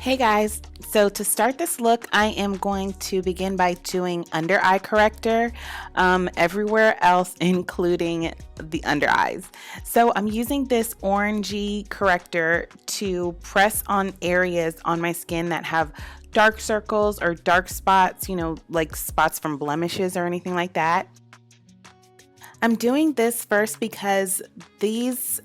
Hey guys, so to start this look, I am going to begin by doing under eye corrector everywhere else, including the under eyes. So I'm using this orangey corrector to press on areas on my skin that have dark circles or dark spots, like spots from blemishes or anything like that. I'm doing this first because these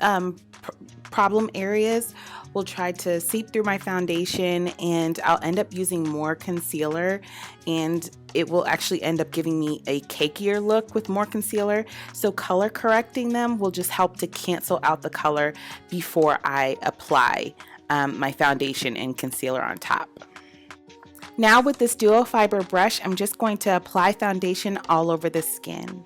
problem areas will try to seep through my foundation, and I'll end up using more concealer, and it will actually end up giving me a cakier look with more concealer. So color correcting them will just help to cancel out the color before I apply my foundation and concealer on top. Now with this duo fiber brush, I'm just going to apply foundation all over the skin.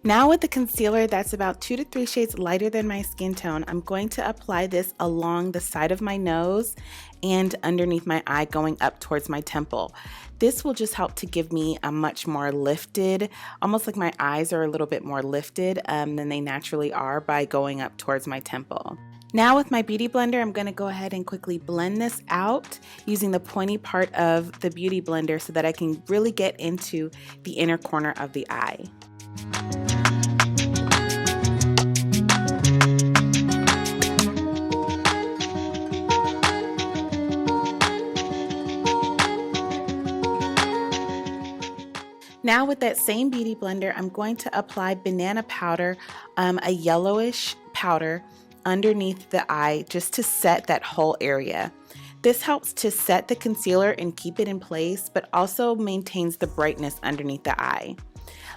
Now with the concealer that's about 2 to 3 shades lighter than my skin tone, I'm going to apply this along the side of my nose and underneath my eye going up towards my temple. This will just help to give me a much more lifted, almost like my eyes are a little bit more lifted than they naturally are by going up towards my temple. Now with my Beauty Blender, I'm going to go ahead and quickly blend this out using the pointy part of the Beauty Blender so that I can really get into the inner corner of the eye. Now with that same Beauty Blender, I'm going to apply banana powder, a yellowish powder underneath the eye just to set that whole area. This helps to set the concealer and keep it in place, but also maintains the brightness underneath the eye.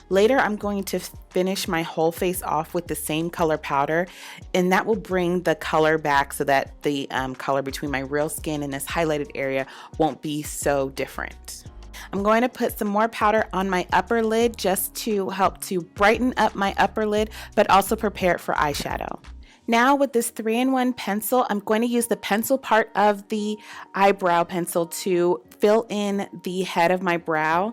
Later, I'm going to finish my whole face off with the same color powder, and that will bring the color back so that the color between my real skin and this highlighted area won't be so different. I'm going to put some more powder on my upper lid just to help to brighten up my upper lid, but also prepare it for eyeshadow. Now with this 3-in-1 pencil, I'm going to use the pencil part of the eyebrow pencil to fill in the head of my brow.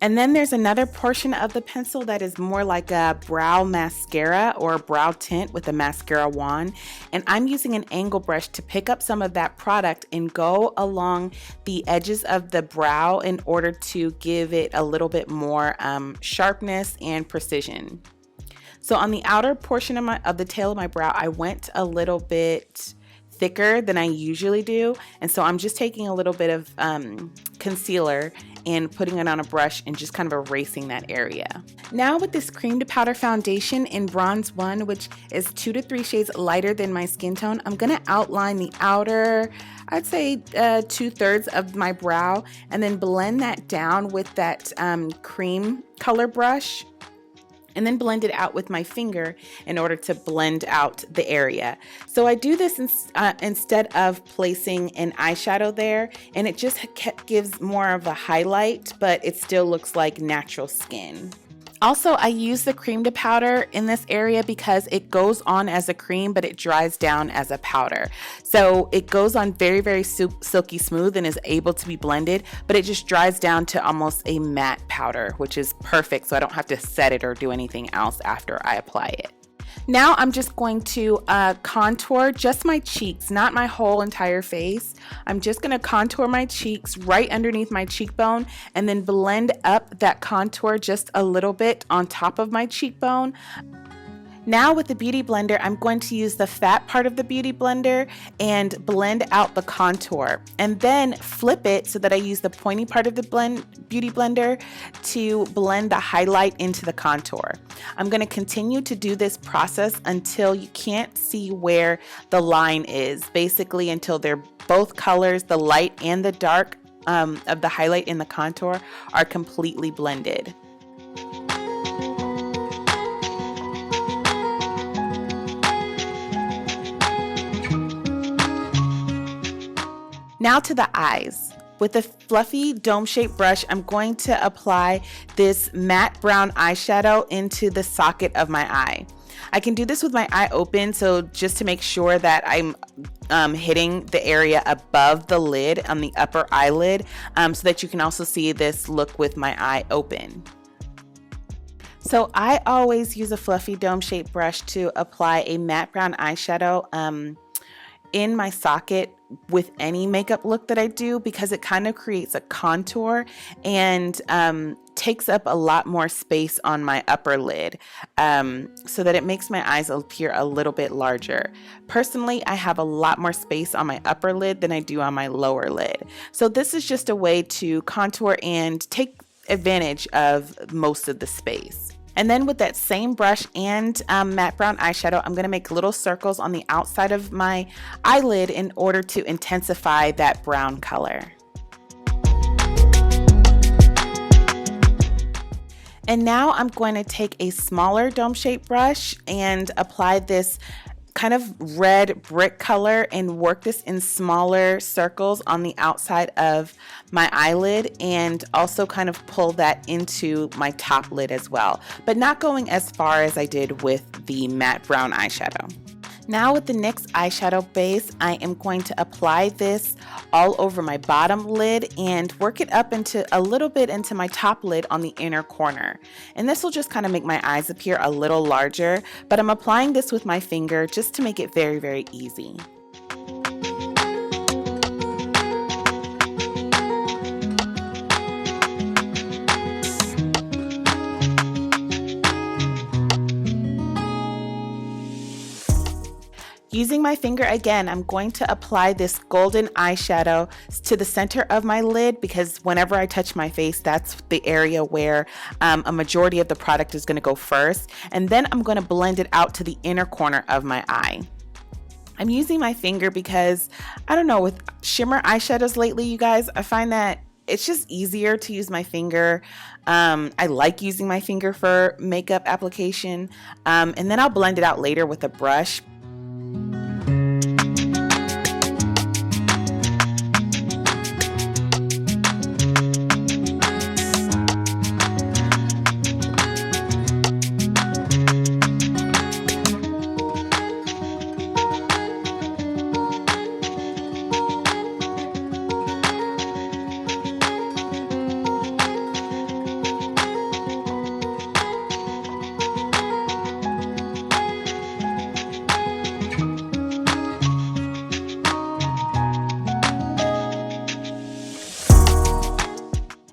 And then there's another portion of the pencil that is more like a brow mascara or brow tint with a mascara wand. And I'm using an angle brush to pick up some of that product and go along the edges of the brow in order to give it a little bit more sharpness and precision. So on the outer portion of the tail of my brow, I went a little bit thicker than I usually do, and so I'm just taking a little bit of concealer and putting it on a brush and just kind of erasing that area. Now with this cream to powder foundation in Bronze 1, which is 2 to 3 shades lighter than my skin tone, I'm gonna outline the outer, I'd say 2/3 of my brow, and then blend that down with that cream color brush, and then blend it out with my finger in order to blend out the area. So I do this instead of placing an eyeshadow there, and it just gives more of a highlight, but it still looks like natural skin. Also, I use the cream to powder in this area because it goes on as a cream, but it dries down as a powder. So it goes on very, very silky smooth and is able to be blended, but it just dries down to almost a matte powder, which is perfect. So I don't have to set it or do anything else after I apply it. Now I'm just going to contour just my cheeks, not my whole entire face. I'm just going to contour my cheeks right underneath my cheekbone and then blend up that contour just a little bit on top of my cheekbone. Now with the Beauty Blender, I'm going to use the fat part of the Beauty Blender and blend out the contour, and then flip it so that I use the pointy part of the Beauty Blender to blend the highlight into the contour. I'm going to continue to do this process until you can't see where the line is, basically until they're both colors, the light and the dark of the highlight in the contour, are completely blended. Now to the eyes. With a fluffy dome-shaped brush, I'm going to apply this matte brown eyeshadow into the socket of my eye. I can do this with my eye open, so just to make sure that I'm hitting the area above the lid on the upper eyelid, so that you can also see this look with my eye open. So I always use a fluffy dome-shaped brush to apply a matte brown eyeshadow in my socket with any makeup look that I do, because it kind of creates a contour and takes up a lot more space on my upper lid, so that it makes my eyes appear a little bit larger. Personally, I have a lot more space on my upper lid than I do on my lower lid. So this is just a way to contour and take advantage of most of the space. And then with that same brush and matte brown eyeshadow, I'm going to make little circles on the outside of my eyelid in order to intensify that brown color. And now I'm going to take a smaller dome-shaped brush and apply this kind of red brick color and work this in smaller circles on the outside of my eyelid, and also kind of pull that into my top lid as well, but not going as far as I did with the matte brown eyeshadow. Now with the NYX eyeshadow base, I am going to apply this all over my bottom lid and work it up into a little bit into my top lid on the inner corner. And this will just kind of make my eyes appear a little larger, but I'm applying this with my finger just to make it very, very easy. Using my finger again, I'm going to apply this golden eyeshadow to the center of my lid, because whenever I touch my face, that's the area where a majority of the product is going to go first. And then I'm going to blend it out to the inner corner of my eye. I'm using my finger because, I don't know, with shimmer eyeshadows lately, you guys, I find that it's just easier to use my finger. I like using my finger for makeup application, and then I'll blend it out later with a brush.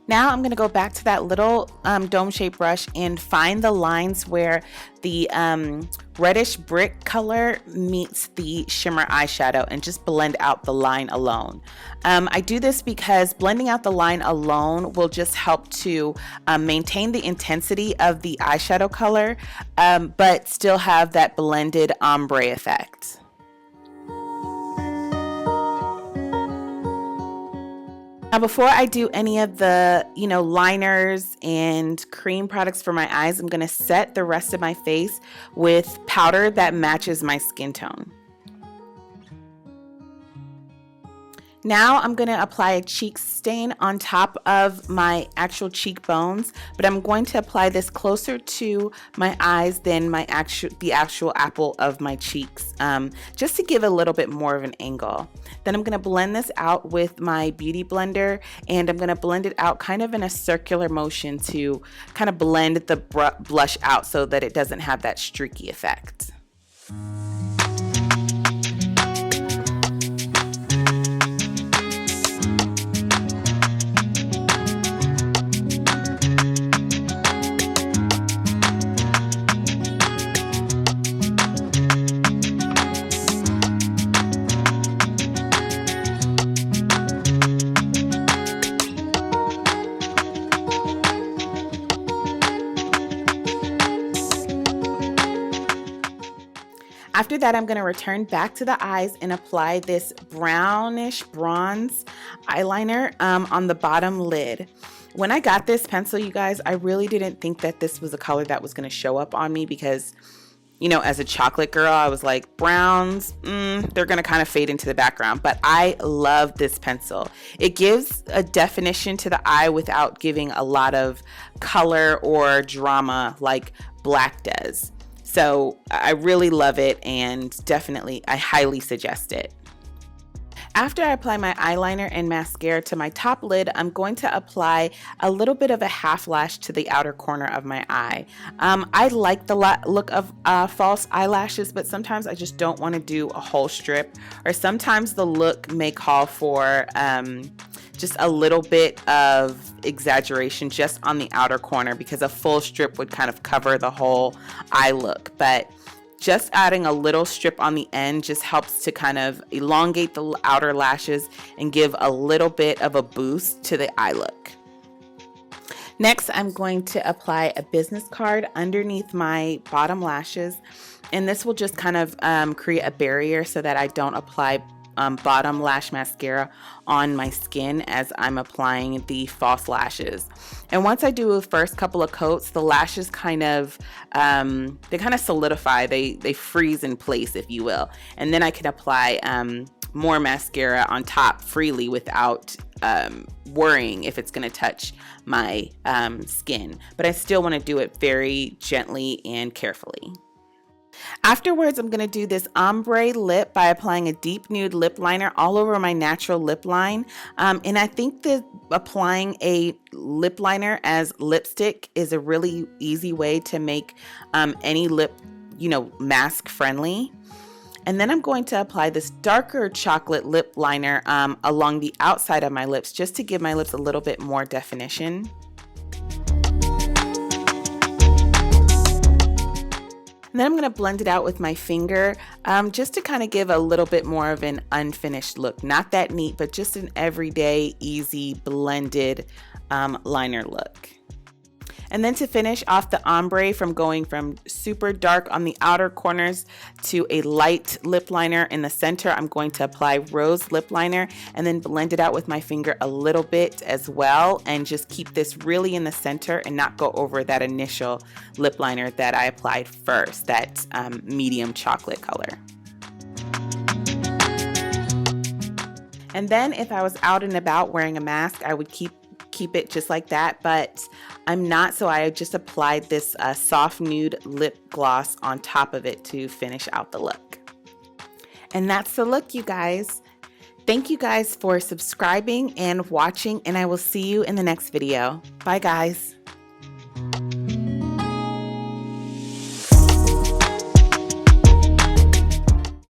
Now I'm going to go back to that little dome-shaped brush and find the lines where the reddish brick color meets the shimmer eyeshadow and just blend out the line alone. I do this because blending out the line alone will just help to maintain the intensity of the eyeshadow color, but still have that blended ombre effect. Now, before I do any of the, liners and cream products for my eyes, I'm going to set the rest of my face with powder that matches my skin tone. Now I'm going to apply a cheek stain on top of my actual cheekbones, but I'm going to apply this closer to my eyes than the actual apple of my cheeks, just to give a little bit more of an angle. Then I'm going to blend this out with my beauty blender, and I'm going to blend it out kind of in a circular motion to kind of blend the blush out so that it doesn't have that streaky effect. After that, I'm going to return back to the eyes and apply this brownish bronze eyeliner on the bottom lid. When I got this pencil, you guys, I really didn't think that this was a color that was going to show up on me, because you know, as a chocolate girl, I was like, browns, they're gonna kind of fade into the background. But I love this pencil. It gives a definition to the eye without giving a lot of color or drama like black does. So I really love it, and definitely I highly suggest it. After I apply my eyeliner and mascara to my top lid, I'm going to apply a little bit of a half lash to the outer corner of my eye. I like the look of false eyelashes, but sometimes I just don't want to do a whole strip, or sometimes the look may call for just a little bit of exaggeration just on the outer corner, because a full strip would kind of cover the whole eye look. But just adding a little strip on the end just helps to kind of elongate the outer lashes and give a little bit of a boost to the eye look. Next, I'm going to apply a business card underneath my bottom lashes, and this will just kind of create a barrier so that I don't apply bottom lash mascara on my skin as I'm applying the false lashes. And once I do the first couple of coats, the lashes kind of they kind of solidify, they freeze in place, if you will, and then I can apply more mascara on top freely without worrying if it's going to touch my skin. But I still want to do it very gently and carefully. Afterwards, I'm going to do this ombre lip by applying a deep nude lip liner all over my natural lip line. And I think that applying a lip liner as lipstick is a really easy way to make any lip, you know, mask friendly. And then I'm going to apply this darker chocolate lip liner along the outside of my lips, just to give my lips a little bit more definition. And then I'm going to blend it out with my finger just to kind of give a little bit more of an unfinished look. Not that neat, but just an everyday, easy, blended liner look. And then to finish off the ombre, from going from super dark on the outer corners to a light lip liner in the center, I'm going to apply rose lip liner and then blend it out with my finger a little bit as well, and just keep this really in the center and not go over that initial lip liner that I applied first, that medium chocolate color. And then if I was out and about wearing a mask, I would keep it just like that, but I'm not, so I just applied this soft nude lip gloss on top of it to finish out the look. And that's the look, you guys. Thank you guys for subscribing and watching, and I will see you in the next video. Bye, guys.